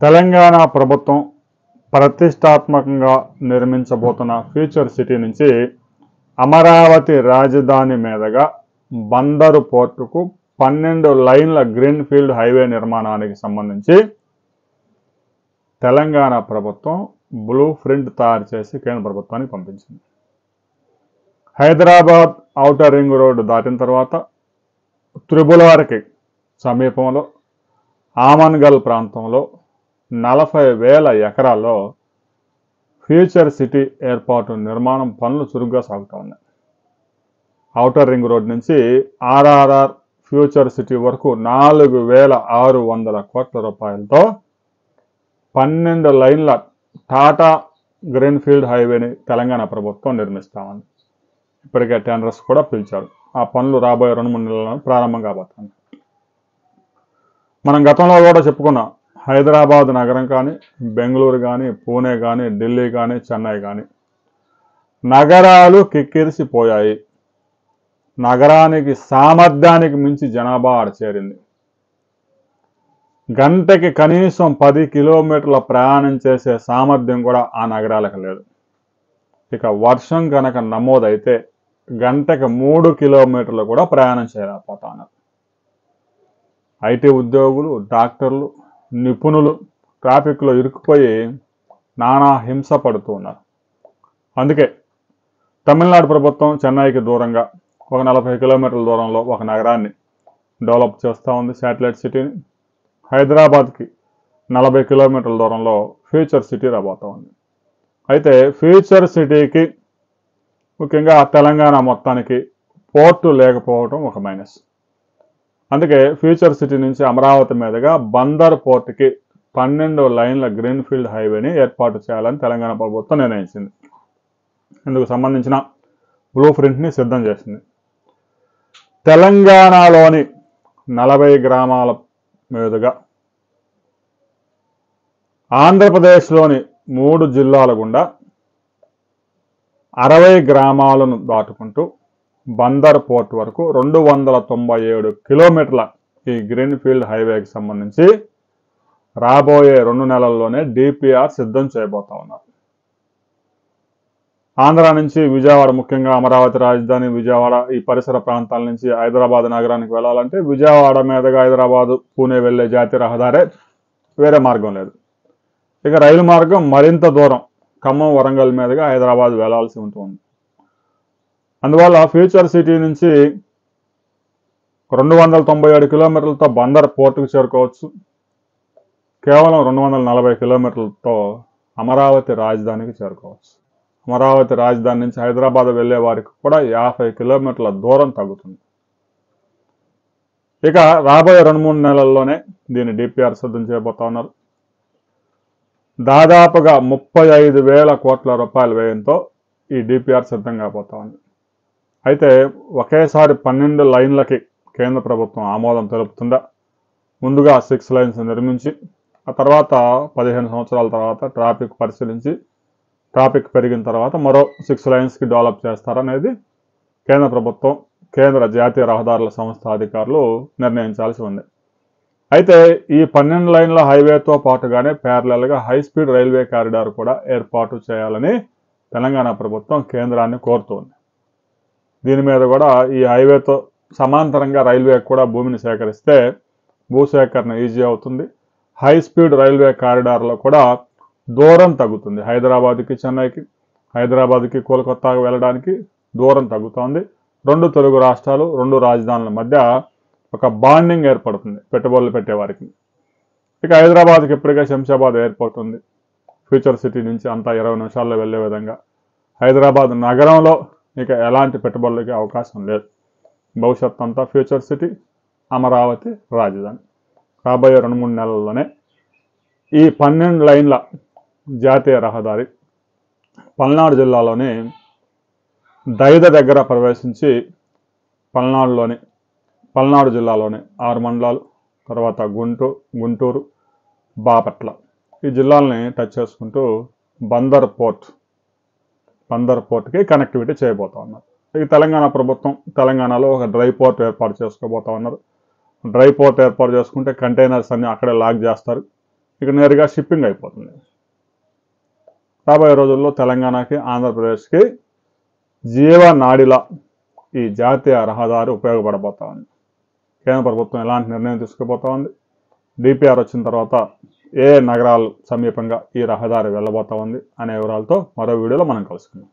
తెలంగాణ ప్రభుత్వం ప్రతిష్టాత్మకంగా నిర్మించబోతున్న future city నుంచి అమరావతి రాజధాని మీదుగా బందరు పోర్టుకు 12 లైన్ల గ్రీన్ ఫీల్డ్ హైవే నిర్మాణానికి సంబంధించి తెలంగాణ ప్రభుత్వం బ్లూ ప్రింట్ తయారు చేసి కేంద్ర ప్రభుత్వానికి పంపించింది. హైదరాబాద్ ఔటర్ రింగ్ రోడ్డు దాటిన తర్వాత త్రిబులవారికి సమీపంలో ఆమన్గల్ ప్రాంతంలో 40,000 ఎకరాల్లో ఫ్యూచర్ సిటీ ఏర్పాటు నిర్మాణం పనులు చురుగ్గా సాగుతూ ఉన్నాయి. ఔటర్ రింగ్ రోడ్ నుంచి ఆర్ఆర్ఆర్ ఫ్యూచర్ సిటీ వరకు 4,600 కోట్ల రూపాయలతో 12 లైన్ల టాటా గ్రీన్ ఫీల్డ్ హైవేని తెలంగాణ ప్రభుత్వం నిర్మిస్తామని ఇప్పటికే టెండర్స్ కూడా పిలిచారు. ఆ పనులు రాబోయే 2-3 నెలల్లో ప్రారంభం కాబోతుంది. మనం గతంలో కూడా చెప్పుకున్నాం, హైదరాబాద్ నగరం కానీ, బెంగళూరు కానీ, పూణే కానీ, ఢిల్లీ కానీ, చెన్నై కానీ నగరాలు కిక్కిరిసిపోయాయి. నగరానికి సామర్థ్యానికి మించి జనాభా చేరింది. గంటకి కనీసం 10 కిలోమీటర్ల ప్రయాణం చేసే సామర్థ్యం కూడా ఆ నగరాలకు లేదు. ఇక వర్షం కనుక నమోదైతే గంటకి 3 కిలోమీటర్లు కూడా ప్రయాణం చేయలేకపోతున్నారు. ఐటీ ఉద్యోగులు, డాక్టర్లు, నిపుణులు ట్రాఫిక్లో ఇరుక్కుపోయి నానా హింస పడుతూ ఉన్నారు. అందుకే తమిళనాడు ప్రభుత్వం చెన్నైకి దూరంగా ఒక 40 కిలోమీటర్ల దూరంలో ఒక నగరాన్ని డెవలప్ చేస్తూ ఉంది, శాటిలైట్ సిటీని. హైదరాబాద్కి 40 కిలోమీటర్ల దూరంలో ఫ్యూచర్ సిటీ రాబోతూ ఉంది. అయితే ఫ్యూచర్ సిటీకి ముఖ్యంగా తెలంగాణ మొత్తానికి పోర్టు లేకపోవడం ఒక మైనస్. అందుకే ఫ్యూచర్ సిటీ నుంచి అమరావతి మీదుగా బందర్ పోర్టుకి 12 లైన్ల గ్రీన్ ఫీల్డ్ హైవేని ఏర్పాటు చేయాలని తెలంగాణ ప్రభుత్వం నిర్ణయించింది. ఇందుకు సంబంధించిన బ్లూ ప్రింట్ని సిద్ధం చేసింది. తెలంగాణలోని 40 గ్రామాల మీదుగా ఆంధ్రప్రదేశ్లోని 3 జిల్లాల గుండా 60 గ్రామాలను దాటుకుంటూ బందర్ పోర్ట్ వరకు 297 కిలోమీటర్ల ఈ గ్రీన్ ఫీల్డ్ హైవేకి సంబంధించి రాబోయే 2 నెలల్లోనే డిపిఆర్ సిద్ధం చేయబోతా ఉన్నారు. ఆంధ్ర నుంచి విజయవాడ, ముఖ్యంగా అమరావతి రాజధాని విజయవాడ ఈ పరిసర ప్రాంతాల నుంచి హైదరాబాద్ నగరానికి వెళ్ళాలంటే విజయవాడ మీదుగా హైదరాబాదు పూణే వెళ్ళే జాతీయ రహదారే, వేరే మార్గం లేదు. ఇక రైలు మార్గం మరింత దూరం ఖమ్మం, వరంగల్ మీదుగా హైదరాబాద్ వెళ్లాల్సి ఉంటుంది. అందువల్ల ఫ్యూచర్ సిటీ నుంచి 297 కిలోమీటర్లతో బందర్ పోర్టుకు చేరుకోవచ్చు. కేవలం 240 కిలోమీటర్లతో అమరావతి రాజధానికి చేరుకోవచ్చు. అమరావతి రాజధాని నుంచి హైదరాబాద్ వెళ్లే వారికి కూడా 50 కిలోమీటర్ల దూరం తగ్గుతుంది. ఇక రాబోయే 2-3 నెలల్లోనే దీన్ని డిపిఆర్ సిద్ధం చేయబోతా ఉన్నారు. దాదాపుగా 35,000 కోట్ల రూపాయల వ్యయంతో ఈ డిపిఆర్ సిద్ధం కాబోతా ఉంది. అయితే ఒకేసారి 12 లైన్లకి కేంద్ర ప్రభుత్వం ఆమోదం తెలుపుతుందా? ముందుగా 6 లైన్స్ నిర్మించి ఆ తర్వాత 15 సంవత్సరాల తర్వాత ట్రాఫిక్ పరిశీలించి ట్రాఫిక్ పెరిగిన తర్వాత మరో 6 లైన్స్కి డెవలప్ చేస్తారనేది కేంద్ర ప్రభుత్వం, కేంద్ర జాతీయ రహదారుల సంస్థ అధికారులు నిర్ణయించాల్సి ఉంది. అయితే ఈ 12 లైన్ల హైవేతో పాటుగానే ప్యారలల్గా హై స్పీడ్ రైల్వే కారిడార్ కూడా ఏర్పాటు చేయాలని తెలంగాణ ప్రభుత్వం కేంద్రాన్ని కోరుతోంది. దీని మీద కూడా ఈ హైవేతో సమాంతరంగా రైల్వే కూడా భూమిని సేకరిస్తే భూసేకరణ ఈజీ అవుతుంది. హై స్పీడ్ రైల్వే కారిడార్లో కూడా దూరం తగ్గుతుంది. హైదరాబాద్కి చెన్నైకి, హైదరాబాద్కి కోల్కతాకు వెళ్ళడానికి దూరం తగ్గుతోంది. 2 తెలుగు రాష్ట్రాలు, 2 రాజధానుల మధ్య ఒక బాండింగ్ ఏర్పడుతుంది పెట్టుబడులు పెట్టేవారికి. ఇక హైదరాబాద్కి ఇప్పటికే శంషాబాద్ ఎయిర్పోర్ట్ ఉంది. ఫ్యూచర్ సిటీ నుంచి అంతా 20 నిమిషాల్లో వెళ్ళే విధంగా. హైదరాబాద్ నగరంలో ఇక ఎలాంటి పెట్టుబడులకి అవకాశం లేదు. భవిష్యత్ అంతా ఫ్యూచర్ సిటీ, అమరావతి రాజధాని. రాబోయే 2-3 నెలల్లోనే ఈ 12 లైన్ల జాతీయ రహదారి పల్నాడు జిల్లాలోని దైద దగ్గర ప్రవేశించి పల్నాడు జిల్లాలోని 6 మండలాలు, తర్వాత గుంటూరు, బాపట్ల ఈ జిల్లాలని టచ్ చేసుకుంటూ బందర్ పోర్ట్కి కనెక్టివిటీ చేయబోతా ఉన్నారు. ఈ తెలంగాణ ప్రభుత్వం తెలంగాణలో ఒక డ్రై పోర్ట్ ఏర్పాటు చేసుకోబోతా ఉన్నారు. డ్రై పోర్ట్ ఏర్పాటు చేసుకుంటే కంటైనర్స్ అన్ని అక్కడే లాక్ చేస్తారు. ఇక నేరుగా షిప్పింగ్ అయిపోతుంది. రాబోయే రోజుల్లో తెలంగాణకి ఆంధ్రప్రదేశ్కి జీవనాడిలా ఈ జాతీయ రహదారి ఉపయోగపడబోతా ఉంది. కేంద్ర ప్రభుత్వం ఎలాంటి నిర్ణయం తీసుకుపోతా ఉంది, డిపిఆర్ వచ్చిన తర్వాత ఏ నగరాలు సమీపంగా ఈ రహదారి వెళ్ళబోతా ఉంది అనే వివరాలతో మరో వీడియోలో మనం కలుసుకుందాం.